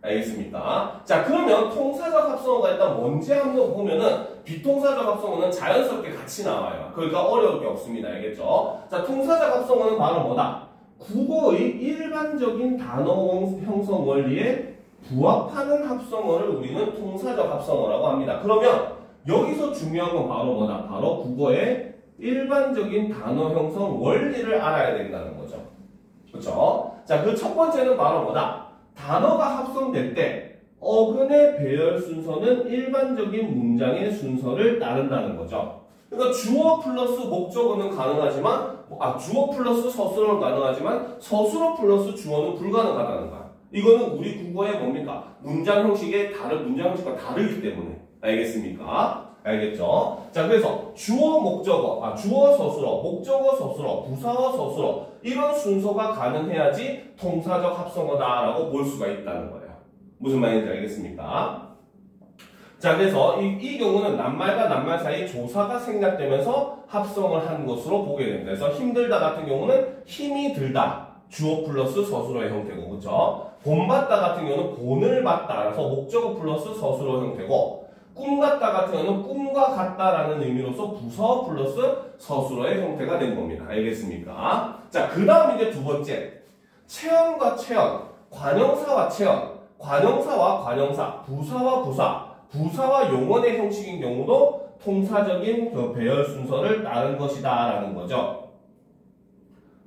알겠습니까? 자, 그러면 통사적 합성어가 일단 뭔지 한번 보면은 비통사적 합성어는 자연스럽게 같이 나와요. 그러니까 어려울 게 없습니다. 알겠죠? 자, 통사적 합성어는 바로 뭐다? 국어의 일반적인 단어 형성 원리에 부합하는 합성어를 우리는 통사적 합성어라고 합니다. 그러면 여기서 중요한 건 바로 뭐다? 바로 국어의 일반적인 단어 형성 원리를 알아야 된다는 거죠. 그쵸? 자, 그 첫 번째는 바로 뭐다? 단어가 합성될 때 어근의 배열 순서는 일반적인 문장의 순서를 따른다는 거죠. 그러니까 주어 플러스 목적어는 가능하지만 주어 플러스 서술어는 가능하지만 서술어 플러스 주어는 불가능하다는 거야. 이거는 우리 국어의 뭡니까? 문장 형식의 문장 형식과 다르기 때문에. 알겠습니까? 알겠죠? 자, 그래서 주어 목적어, 주어 서술어, 목적어 서술어, 부사어 서술어 이런 순서가 가능해야지 통사적 합성어다라고 볼 수가 있다는 거예요. 무슨 말인지 알겠습니까? 자, 그래서 이 경우는 낱말과 낱말 사이 조사가 생략되면서 합성을 한 것으로 보게 됩니다. 그래서 힘들다 같은 경우는 힘이 들다. 주어 플러스 서술어의 형태고, 그렇죠? 본받다 같은 경우는 본을 받다. 그래서 목적어 플러스 서술어 형태고, 꿈 같다 같은 경우는 꿈과 같다라는 의미로서 부서 플러스 서술어의 형태가 된 겁니다. 알겠습니까? 자, 그 다음 이제 두 번째. 체언과 체언, 관형사와 체언, 관형사와 관형사, 부사와 부사, 부사와 용언의 형식인 경우도 통사적인 그 배열 순서를 따른 것이다라는 거죠.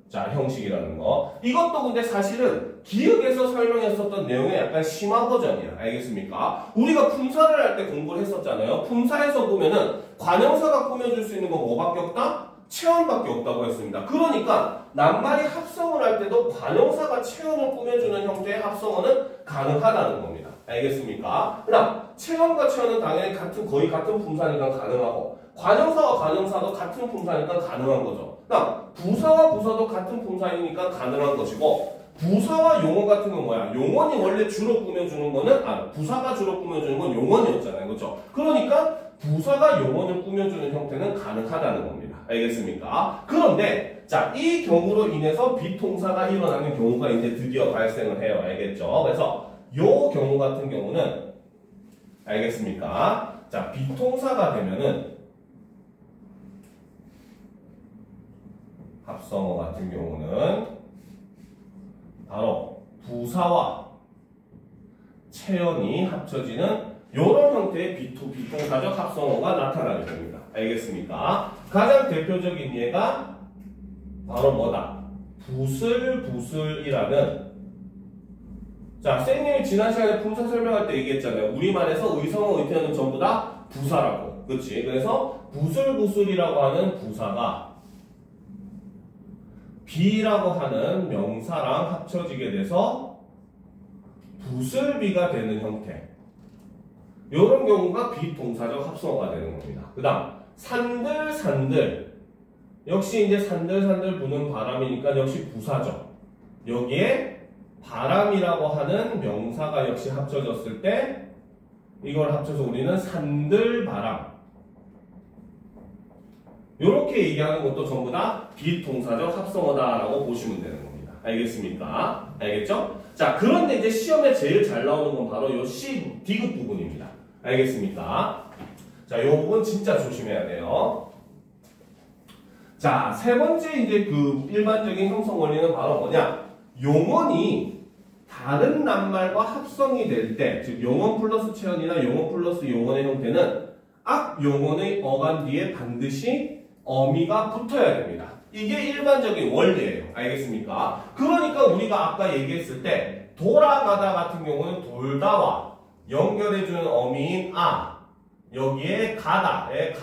자, 형식이라는 거. 이것도 근데 사실은 기억에서 설명했었던 내용의 약간 심화 버전이야. 알겠습니까? 우리가 품사를 할 때 공부를 했었잖아요. 품사에서 보면은 관형사가 꾸며줄 수 있는 건 뭐밖에 없다? 체언밖에 없다고 했습니다. 그러니까 낱말이 합성을 할 때도 관형사가 체언을 꾸며주는 형태의 합성어는 가능하다는 겁니다. 알겠습니까? 그다음 체언과 체언은 당연히 거의 같은 품사니까 가능하고 관형사와 관형사도 같은 품사니까 가능한 거죠. 그다음 부사와 부사도 같은 품사이니까 가능한 것이고 부사와 용어 같은 건 뭐야? 용언이 원래 주로 꾸며주는 거는 부사가 주로 꾸며주는 건 용언이었잖아요. 그렇죠? 그러니까 부사가 용언을 꾸며주는 형태는 가능하다는 겁니다. 알겠습니까? 그런데 자, 이 경우로 인해서 비통사가 일어나는 경우가 이제 드디어 발생을 해요. 알겠죠? 그래서 요 경우 같은 경우는 알겠습니까? 자, 비통사가 되면은 합성어 같은 경우는 바로 부사와 체언이 합쳐지는 이런 형태의 비통사적 합성어가 나타나게 됩니다. 알겠습니까? 가장 대표적인 예가 바로 뭐다? 부슬부슬이라는 자, 쌤님이 지난 시간에 품사 설명할 때 얘기했잖아요. 우리말에서 의성어, 의태어는 전부 다 부사라고. 그치? 그래서 부슬부슬이라고 하는 부사가 비라고 하는 명사랑 합쳐지게 돼서 부슬비가 되는 형태. 이런 경우가 비동사적 합성어가 되는 겁니다. 그 다음 산들산들 역시 이제 산들산들 부는 바람이니까 역시 부사죠. 여기에 바람이라고 하는 명사가 역시 합쳐졌을 때 이걸 합쳐서 우리는 산들바람 이렇게 얘기하는 것도 전부 다 비동사적 합성어다라고 보시면 되는 겁니다. 알겠습니까? 알겠죠? 자, 그런데 이제 시험에 제일 잘 나오는 건 바로 이 C, D급 부분입니다. 알겠습니까? 자, 이 부분 진짜 조심해야 돼요. 자, 세 번째 이제 그 일반적인 형성 원리는 바로 뭐냐? 용언이 다른 낱말과 합성이 될 때, 즉 용언 플러스 체언이나 용언 플러스 용언의 형태는 앞 용언의 어간 뒤에 반드시 어미가 붙어야 됩니다. 이게 일반적인 원리예요. 알겠습니까? 그러니까 우리가 아까 얘기했을 때 돌아가다 같은 경우는 돌다와 연결해주는 어미인 여기에 가다의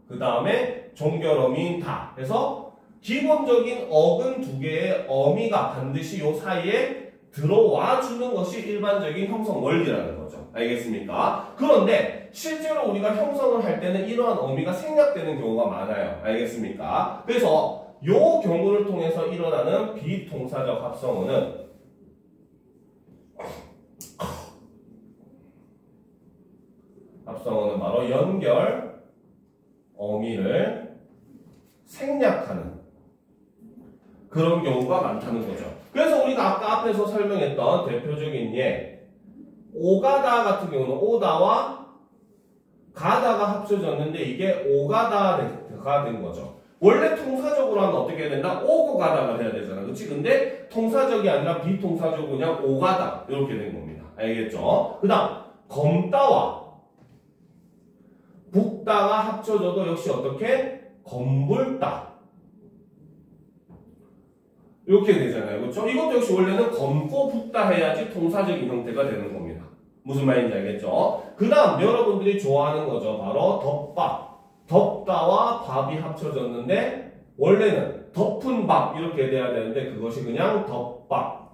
그 다음에 종결어미인 다 해서 기본적인 어근 두 개의 어미가 반드시 요 사이에 들어와 주는 것이 일반적인 형성 원리라는 거죠. 알겠습니까? 그런데 실제로 우리가 형성을 할 때는 이러한 어미가 생략되는 경우가 많아요. 알겠습니까? 그래서 요 경우를 통해서 일어나는 비동사적 합성어는 바로 연결 어미를 생략하는 그런 경우가 많다는 거죠. 그래서 우리가 아까 앞에서 설명했던 대표적인 예 오가다 같은 경우는 오다와 가다가 합쳐졌는데 이게 오가다가 된 거죠. 원래 통사적으로 하면 어떻게 해야 된다? 오고 가다가 돼야 되잖아. 그치? 근데 통사적이 아니라 비통사적으로 그냥 오가다 이렇게 된 겁니다. 알겠죠? 그 다음 검다와 북다가 합쳐져도 역시 어떻게? 검불다. 이 이렇게 되잖아요. 그렇죠? 이것도 역시 원래는 검고 붙다 해야지 동사적인 형태가 되는 겁니다. 무슨 말인지 알겠죠? 그 다음 여러분들이 좋아하는 거죠. 바로 덮밥. 덮다와 밥이 합쳐졌는데 원래는 덮은 밥 이렇게 돼야 되는데 그것이 그냥 덮밥.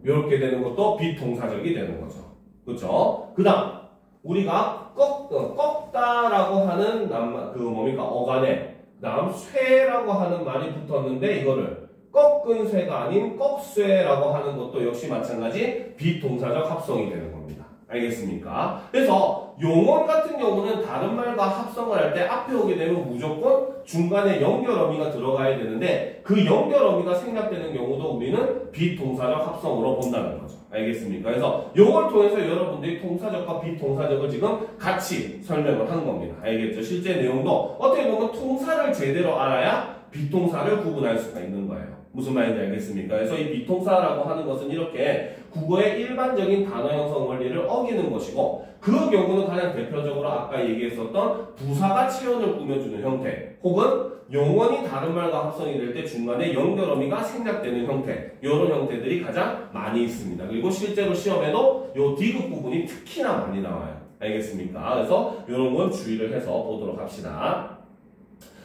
이렇게 되는 것도 비동사적이 되는 거죠. 그렇죠? 그 다음 우리가 꺾다라고 하는 뭡니까? 어간에 그 다음 쇠라고 하는 말이 붙었는데 이거를 꺾은 쇠가 아닌 꺽쇠라고 하는 것도 역시 마찬가지 비동사적 합성이 되는 겁니다. 알겠습니까? 그래서 용언 같은 경우는 다른 말과 합성을 할 때 앞에 오게 되면 무조건 중간에 연결어미가 들어가야 되는데 그 연결어미가 생략되는 경우도 우리는 비동사적 합성으로 본다는 거죠. 알겠습니까? 그래서 이걸 통해서 여러분들이 동사적과 비동사적을 지금 같이 설명을 한 겁니다. 알겠죠? 실제 내용도 어떻게 보면 통사를 제대로 알아야 비동사를 구분할 수가 있는 거예요. 무슨 말인지 알겠습니까? 그래서 이 비동사라고 하는 것은 이렇게 국어의 일반적인 단어 형성 원리를 어기는 것이고 그 경우는 가장 대표적으로 아까 얘기했었던 부사가 체온을 꾸며주는 형태 혹은 용언이 다른 말과 합성이 될 때 중간에 연결어미가 생략되는 형태 이런 형태들이 가장 많이 있습니다. 그리고 실제로 시험에도 이 디귿 부분이 특히나 많이 나와요. 알겠습니까? 그래서 이런 건 주의를 해서 보도록 합시다.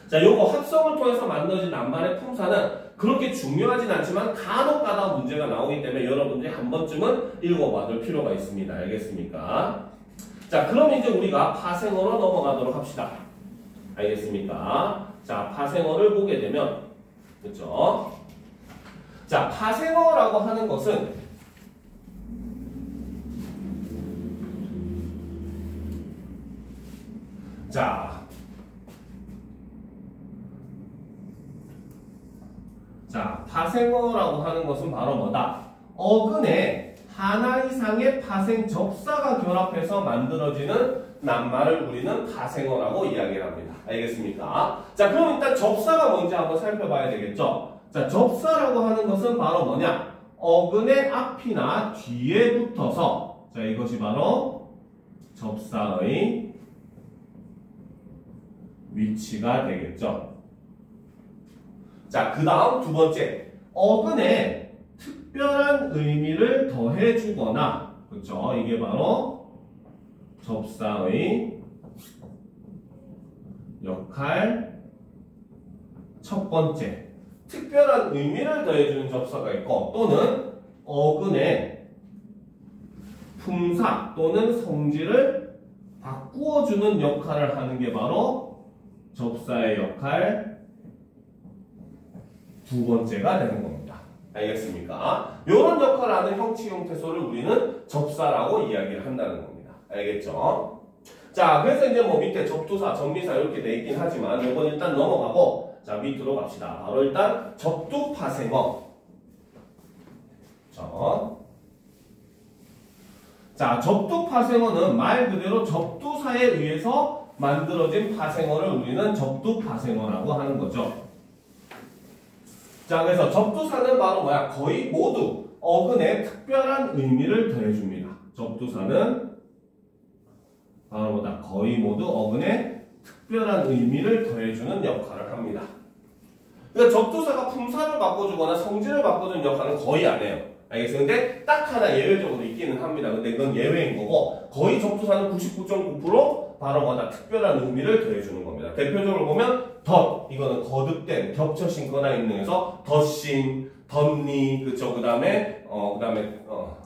자, 요거 합성을 통해서 만들어진 낱말의 품사는 그렇게 중요하진 않지만 간혹가다 문제가 나오기 때문에 여러분들이 한 번쯤은 읽어봐둘 필요가 있습니다. 알겠습니까? 자, 그럼 이제 우리가 파생어로 넘어가도록 합시다. 알겠습니까? 자, 파생어를 보게 되면 그렇죠? 자, 파생어라고 하는 것은 자, 파생어라고 하는 것은 바로 뭐다? 어근에 하나 이상의 파생 접사가 결합해서 만들어지는 낱말을 우리는 파생어라고 이야기를 합니다. 알겠습니까? 자, 그럼 일단 접사가 뭔지 한번 살펴봐야 되겠죠? 자, 접사라고 하는 것은 바로 뭐냐? 어근의 앞이나 뒤에 붙어서 자, 이것이 바로 접사의 위치가 되겠죠. 자, 그 다음 두 번째, 어근에 특별한 의미를 더해주거나, 그렇죠? 이게 바로 접사의 역할 첫 번째, 특별한 의미를 더해주는 접사가 있고 또는 어근에 품사 또는 성질을 바꾸어주는 역할을 하는 게 바로 접사의 역할 두 번째가 되는 겁니다. 알겠습니까? 이런 역할을 하는 형치, 형태소를 우리는 접사라고 이야기를 한다는 겁니다. 알겠죠? 자, 그래서 이제 뭐 밑에 접두사, 접미사 이렇게 돼 있긴 하지만 이건 일단 넘어가고 자, 밑으로 갑시다. 바로 일단 접두파생어. 자, 접두파생어는 말 그대로 접두사에 의해서 만들어진 파생어를 우리는 접두파생어라고 하는 거죠. 자, 그래서 접두사는 바로 뭐야? 거의 모두 어근에 특별한 의미를 더해줍니다. 접두사는 바로 뭐다? 거의 모두 어근에 특별한 의미를 더해주는 역할을 합니다. 그러니까 접두사가 품사를 바꿔주거나 성질을 바꿔주는 역할은 거의 안 해요. 알겠어요? 근데 딱 하나 예외적으로 있기는 합니다. 근데 그건 예외인 거고 거의 접두사는 99.9% 바로 뭐다? 특별한 의미를 더해주는 겁니다. 대표적으로 보면 덧, 이거는 거듭된, 겹쳐 신거나 있는 해서 덧신, 덧니, 그쵸? 그 다음에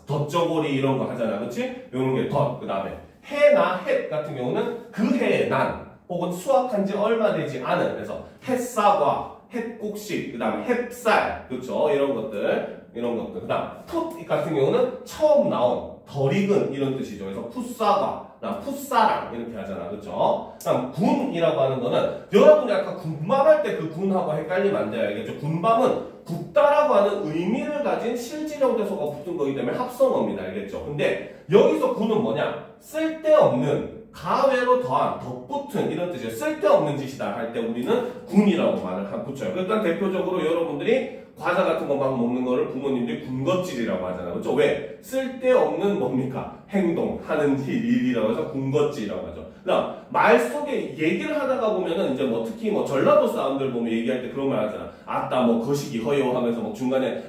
덧저고리 이런 거 하잖아. 그치? 요런 게 덧, 그 다음에 해나 햇 같은 경우는 그 해에 난, 혹은 수확한 지 얼마 되지 않은, 그래서 햇사과, 햇곡식, 그 다음에 햇살, 그쵸? 이런 것들. 그 다음 풋 같은 경우는 처음 나온, 덜 익은 이런 뜻이죠. 그래서 풋사과, 풋사랑 이렇게 하잖아. 그쵸? 그다음 군이라고 하는 거는 여러분이 아까 군밤할 때 그 군하고 헷갈리면 안 돼요. 알겠죠? 군밤은 굽다라고 하는 의미를 가진 실질형 대소가 붙은 거기 때문에 합성어입니다. 알겠죠? 근데 여기서 군은 뭐냐? 쓸데없는 가외로 더한, 덧붙은 이런 뜻이에요. 쓸데없는 짓이다 할 때 우리는 군이라고 말을 붙여요. 일단 대표적으로 여러분들이 과자 같은 거 막 먹는 거를 부모님들이 군것질이라고 하잖아요. 그렇죠? 왜? 쓸데없는 뭡니까? 행동, 하는 일이라고 해서 군것질이라고 하죠. 그다음 말 속에 얘기를 하다가 보면은 이제 뭐 특히 뭐 전라도 사람들 보면 얘기할 때 그런 말 하잖아. 아따 뭐 거시기 허요 하면서 뭐 중간에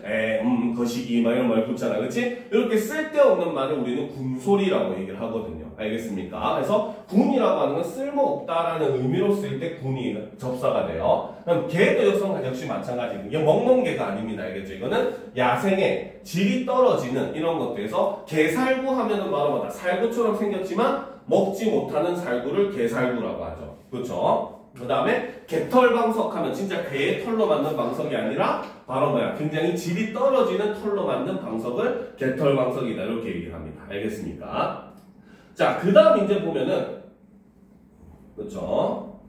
거시기 막 이런 말 붙잖아. 그렇지? 이렇게 쓸데없는 말을 우리는 군소리라고 얘기를 하거든요. 알겠습니까? 그래서 군이라고 하는 건 쓸모없다라는 의미로 쓸 때 군이 접사가 돼요. 그럼 개도 역시 마찬가지고 이게 먹는 개가 아닙니다. 알겠죠? 이거는 야생의 질이 떨어지는 이런 것들에서 개살구 하면은 바로 뭐다? 살구처럼 생겼지만 먹지 못하는 살구를 개살구라고 하죠. 그렇죠? 그 다음에 개털방석 하면 진짜 개의 털로 만든 방석이 아니라 바로 뭐야? 굉장히 질이 떨어지는 털로 만든 방석을 개털방석이다. 이렇게 얘기를 합니다. 알겠습니까? 자, 그 다음 이제 보면은 그렇죠?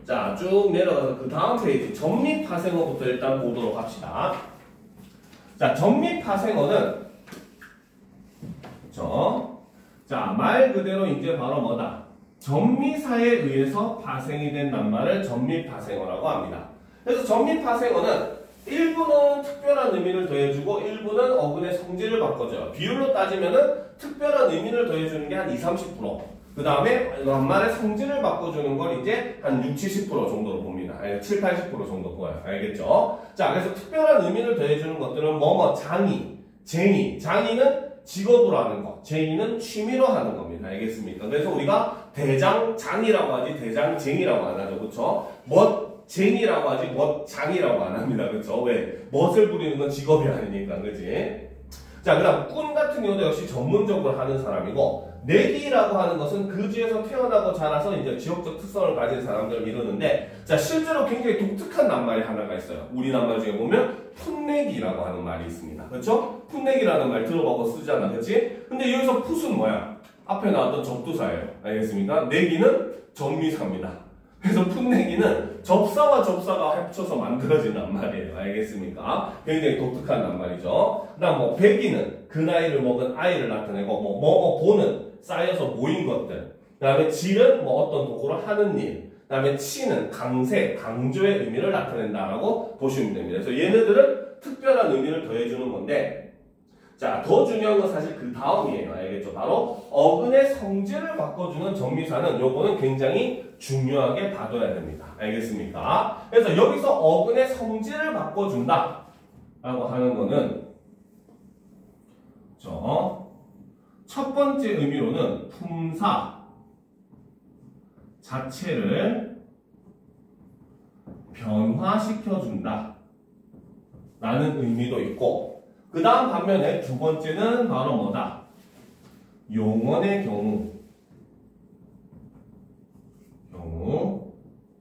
자, 쭉 내려가서 그 다음 페이지 전미파생어부터 일단 보도록 합시다. 자, 전미파생어는 그렇죠? 자, 말 그대로 이제 바로 뭐다? 전미사에 의해서 파생이 된 낱말을 전미파생어라고 합니다. 그래서 전미파생어는 일부는 특별한 의미를 더해주고 일부는 어근의 성질을 바꿔줘요. 비율로 따지면은 특별한 의미를 더해주는 게 한 20, 30%. 그 다음에 낱말의 성질을 바꿔주는 걸 이제 한 60, 70% 정도로 봅니다. 7, 80% 정도 보여요. 알겠죠? 자, 그래서 특별한 의미를 더해주는 것들은 장이, 쟁이. 장이는 직업으로 하는 거, 쟁이는 취미로 하는 겁니다. 알겠습니까? 그래서 우리가 대장장이라고 하지 대장쟁이라고 안 하죠. 그렇죠? 멋쟁이라고 하지 멋장이라고 안 합니다. 그렇죠? 왜? 멋을 부리는 건 직업이 아니니까. 그렇지? 자, 그 다음 꾼 같은 경우도 역시 전문적으로 하는 사람이고 내기라고 하는 것은 그 지에서 태어나고 자라서 이제 지역적 특성을 가진 사람들을 이루는데 자, 실제로 굉장히 독특한 낱말이 하나가 있어요. 우리 낱말 중에 보면 풋내기라고 하는 말이 있습니다. 그렇죠? 풋내기라는 말 들어보고 쓰잖아. 그렇지? 근데 여기서 풋은 뭐야? 앞에 나왔던 접두사예요. 알겠습니까? 내기는 전미사입니다. 그래서 풋내기는 접사와 접사가 합쳐서 만들어진 낱말이에요. 알겠습니까? 굉장히 독특한 낱말이죠. 그 다음 배기는 그 나이를 먹은 아이를 나타내고 보는 쌓여서 모인 것들. 그 다음에 질은 어떤 도구를 하는 일. 그 다음에 치는 강세, 강조의 의미를 나타낸다라고 보시면 됩니다. 그래서 얘네들은 특별한 의미를 더해주는 건데 자, 더 중요한 건 사실 그 다음이에요. 알겠죠? 바로 어근의 성질을 바꿔주는 전미사는 요거는 굉장히 중요하게 봐둬야 됩니다. 알겠습니까? 그래서 여기서 어근의 성질을 바꿔준다 라고 하는 거는 첫 번째 의미로는 품사 자체를 변화시켜준다 라는 의미도 있고 그 다음 반면에 두 번째는 바로 뭐다? 용언의 경우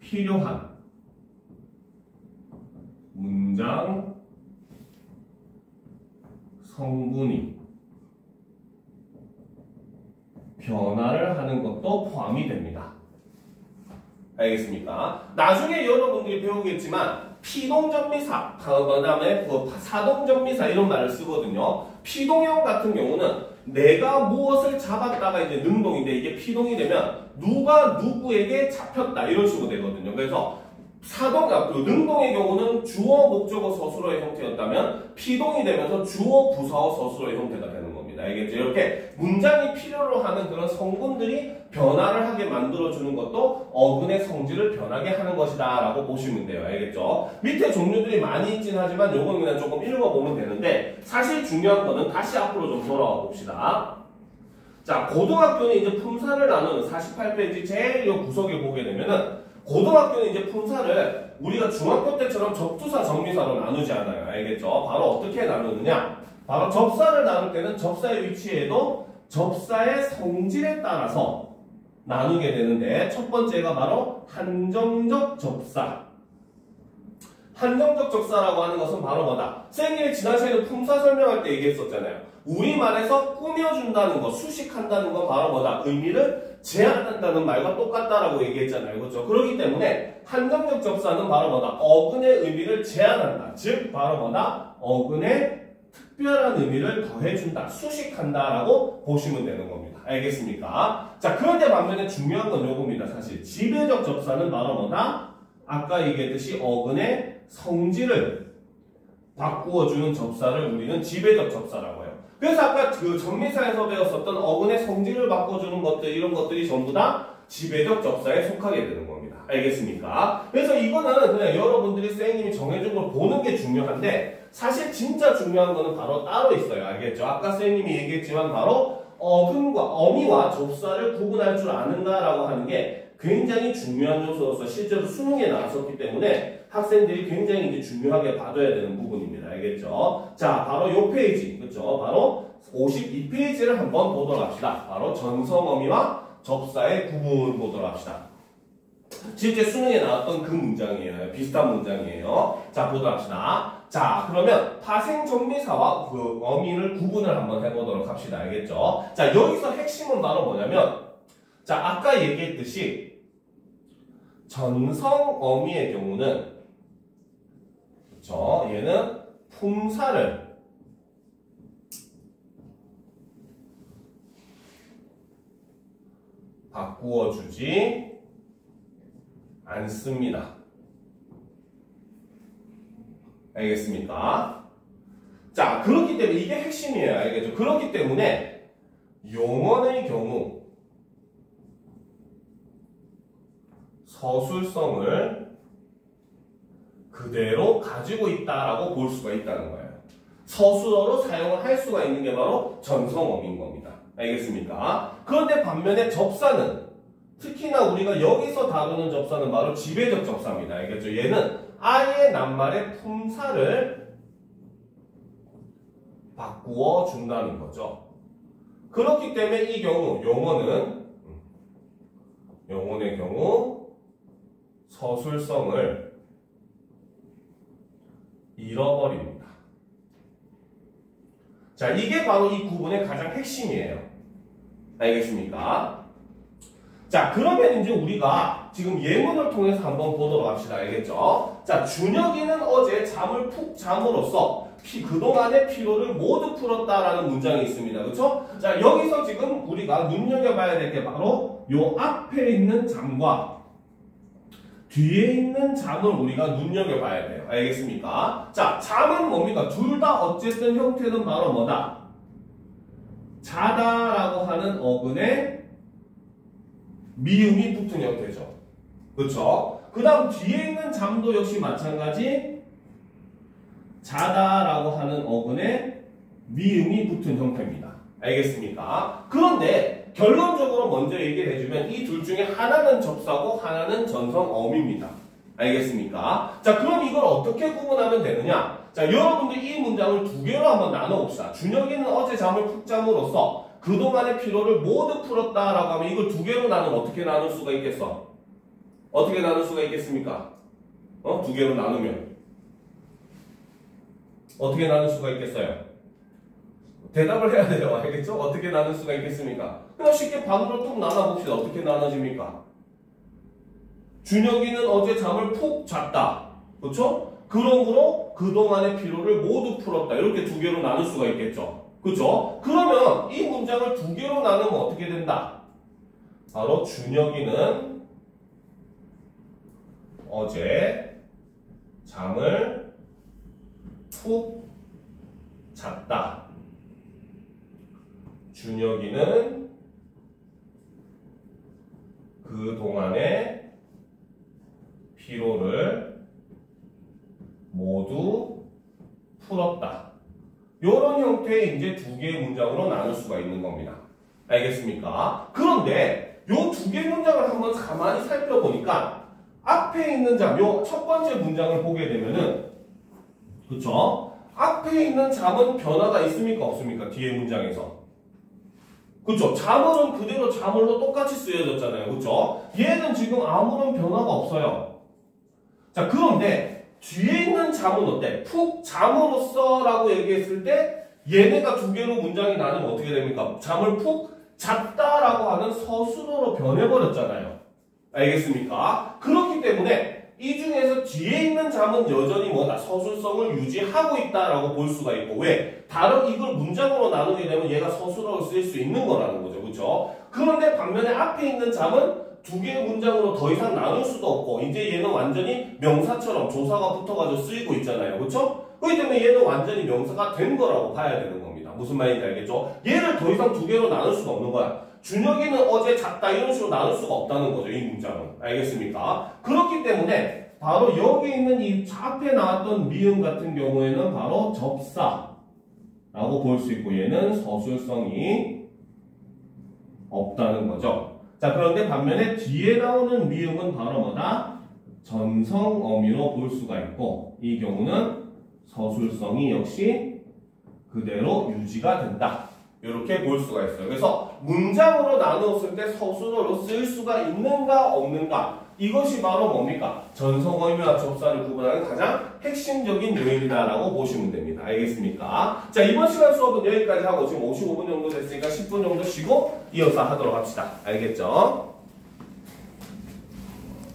필요한 문장 성분이 변화를 하는 것도 포함이 됩니다. 알겠습니까? 나중에 여러분들이 배우겠지만 피동전미사, 그 다음에 사동전미사 이런 말을 쓰거든요. 피동형 같은 경우는 내가 무엇을 잡았다가 이제 능동인데 이게 피동이 되면 누가 누구에게 잡혔다 이런 식으로 되거든요. 그래서 능동의 경우는 주어, 목적어, 서술어의 형태였다면 피동이 되면서 주어, 부사어, 서술어의 형태가 되는 겁니다. 알겠죠? 이렇게 문장이 필요로 하는 그런 성분들이 변화를 하게 만들어주는 것도 어근의 성질을 변하게 하는 것이다 라고 보시면 돼요. 알겠죠? 밑에 종류들이 많이 있긴 하지만 요건 그냥 조금 읽어보면 되는데 사실 중요한 거는 다시 앞으로 좀 돌아와 봅시다. 자, 고등학교는 이제 품사를 나누는 48페이지 제일 요 구석에 보게 되면은 고등학교는 이제 품사를 우리가 중학교 때처럼 접두사, 정미사로 나누지 않아요. 알겠죠? 바로 어떻게 나누느냐? 바로 접사를 나눌 때는 접사의 위치에도 접사의 성질에 따라서 나누게 되는데 첫 번째가 바로 한정적 접사. 한정적 접사라고 하는 것은 바로 뭐다? 쌤이 지난 시간에 품사 설명할 때 얘기했었잖아요. 우리말에서 꾸며준다는 것, 수식한다는 건 바로 뭐다? 의미를 제한한다는 말과 똑같다라고 얘기했잖아요. 그렇죠? 그렇기 때문에 한정적 접사는 바로 뭐다? 어근의 의미를 제한한다. 즉 바로 뭐다? 어근의 특별한 의미를 더해준다. 수식한다라고 보시면 되는 겁니다. 알겠습니까? 자, 그런데 반면에 중요한 건 요겁니다. 사실 지배적 접사는 바로 뭐다? 아까 얘기했듯이 어근의 성질을 바꾸어주는 접사를 우리는 지배적 접사라고 해요. 그래서 아까 그 정미사에서 배웠었던 어근의 성질을 바꿔주는 것들, 이런 것들이 전부 다 지배적 접사에 속하게 되는 겁니다. 알겠습니까? 그래서 이거는 그냥 여러분들이 선생님이 정해준 걸 보는 게 중요한데, 사실 진짜 중요한 거는 바로 따로 있어요. 알겠죠? 아까 선생님이 얘기했지만 바로 어근과 어미와 접사를 구분할 줄 아는가라고 하는 게 굉장히 중요한 요소로서 실제로 수능에 나왔었기 때문에 학생들이 굉장히 이제 중요하게 봐둬야 되는 부분입니다. 알겠죠? 자, 바로 요 페이지, 그렇죠? 바로 52페이지를 한번 보도록 합시다. 바로 전성어미와 접사의 구분 보도록 합시다. 실제 수능에 나왔던 그 문장이에요. 비슷한 문장이에요. 자, 보도록 합시다. 자, 그러면 파생정미사와 그 어미를 구분을 한번 해보도록 합시다. 알겠죠? 자, 여기서 핵심은 바로 뭐냐면, 자, 아까 얘기했듯이 전성어미의 경우는, 그쵸? 얘는 품사를 바꾸어 주지 않습니다. 알겠습니까? 자, 그렇기 때문에 이게 핵심이에요. 알겠죠? 그렇기 때문에 용언의 경우 서술성을 그대로 가지고 있다라고 볼 수가 있다는 거예요. 서술어로 사용을 할 수가 있는 게 바로 전성어미인 겁니다. 알겠습니까? 그런데 반면에 접사는, 특히나 우리가 여기서 다루는 접사는 바로 지배적 접사입니다. 알겠죠? 얘는 아예 낱말의 품사를 바꾸어 준다는 거죠. 그렇기 때문에 이 경우 용언의 경우 서술성을 잃어버립니다. 자, 이게 바로 이 구분의 가장 핵심이에요. 알겠습니까? 자, 그러면 이제 우리가 지금 예문을 통해서 한번 보도록 합시다. 알겠죠? 자, 준혁이는 어제 잠을 푹 잠으로써 그동안의 피로를 모두 풀었다라는 문장이 있습니다. 그렇죠? 자, 여기서 지금 우리가 눈여겨봐야 될 게 바로 요 앞에 있는 잠과 뒤에 있는 잠을 우리가 눈여겨봐야 돼요. 알겠습니까? 자, 잠은 뭡니까? 둘 다 어쨌든 형태는 바로 뭐다? 자다라고 하는 어근에 미음이 붙은 형태죠. 그렇죠? 그 다음 뒤에 있는 잠도 역시 마찬가지 자다라고 하는 어근에 미음이 붙은 형태입니다. 알겠습니까? 그런데 결론적으로 먼저 얘기를 해주면 이 둘 중에 하나는 접사고 하나는 전성어미입니다. 알겠습니까? 자, 그럼 이걸 어떻게 구분하면 되느냐? 자, 여러분들 이 문장을 두 개로 한번 나눠봅시다. 준혁이는 어제 잠을 푹 잠으로써 그동안의 피로를 모두 풀었다라고 하면 이걸 두 개로 나누면 어떻게 나눌 수가 있겠어? 어떻게 나눌 수가 있겠습니까? 두 개로 나누면 어떻게 나눌 수가 있겠어요? 대답을 해야 돼요. 알겠죠? 어떻게 나눌 수가 있겠습니까? 그냥 쉽게 반으로 뚝 나눠봅시다. 어떻게 나눠집니까? 준혁이는 어제 잠을 푹 잤다. 그렇죠? 그러므로 그동안의 피로를 모두 풀었다. 이렇게 두 개로 나눌 수가 있겠죠? 그렇죠? 그러면 이 문장을 두 개로 나누면 어떻게 된다? 바로 준혁이는 어제 잠을 푹 잤다. 준혁이는 그동안의 피로를 모두 풀었다. 이런 형태의 이제 두 개의 문장으로 나눌 수가 있는 겁니다. 알겠습니까? 그런데 요 두 개의 문장을 한번 가만히 살펴보니까 앞에 있는 잠, 요 첫 번째 문장을 보게 되면은, 그쵸? 앞에 있는 잠은 변화가 있습니까? 없습니까? 뒤에 문장에서. 그쵸? 자물은 그대로 자물로 똑같이 쓰여졌잖아요. 그쵸? 얘는 지금 아무런 변화가 없어요. 자, 그런데 뒤에 있는 잠은 어때? 푹 잠으로써 라고 얘기했을 때 얘네가 두 개로 문장이 나누면 어떻게 됩니까? 잠을 푹 잤다라고 하는 서술어로 변해버렸잖아요. 알겠습니까? 그렇기 때문에 이 중에서 뒤에 있는 잠은 여전히 뭐다? 서술성을 유지하고 있다라고 볼 수가 있고, 왜? 다른 이걸 문장으로 나누게 되면 얘가 서술어로 쓰일 수 있는 거라는 거죠. 그렇죠? 그런데 반면에 앞에 있는 잠은 두 개의 문장으로 더 이상 나눌 수도 없고 이제 얘는 완전히 명사처럼 조사가 붙어가지고 쓰이고 있잖아요. 그렇죠? 그렇기 때문에 얘는 완전히 명사가 된 거라고 봐야 되는 겁니다. 무슨 말인지 알겠죠? 얘를 더 이상 두 개로 나눌 수가 없는 거야. 준혁이는 어제 잤다 이런 식으로 나눌 수가 없다는 거죠. 이 문장은. 알겠습니까? 그렇기 때문에 바로 여기 있는 이 앞에 나왔던 미음 같은 경우에는 바로 접사라고 볼 수 있고 얘는 서술성이 없다는 거죠. 자, 그런데 반면에 뒤에 나오는 미음은 바로 뭐다? 전성 어미로 볼 수가 있고 이 경우는 서술성이 역시 그대로 유지가 된다. 이렇게 볼 수가 있어요. 그래서 문장으로 나누었을 때 서술어로 쓸 수가 있는가 없는가 이것이 바로 뭡니까? 전성 어미와 접사를 구분하는 가장 핵심적인 요인이다라고 보시면 됩니다. 알겠습니까? 자, 이번 시간 수업은 여기까지 하고 지금 55분 정도 됐으니까 10분 정도 쉬고 이어서 하도록 합시다. 알겠죠?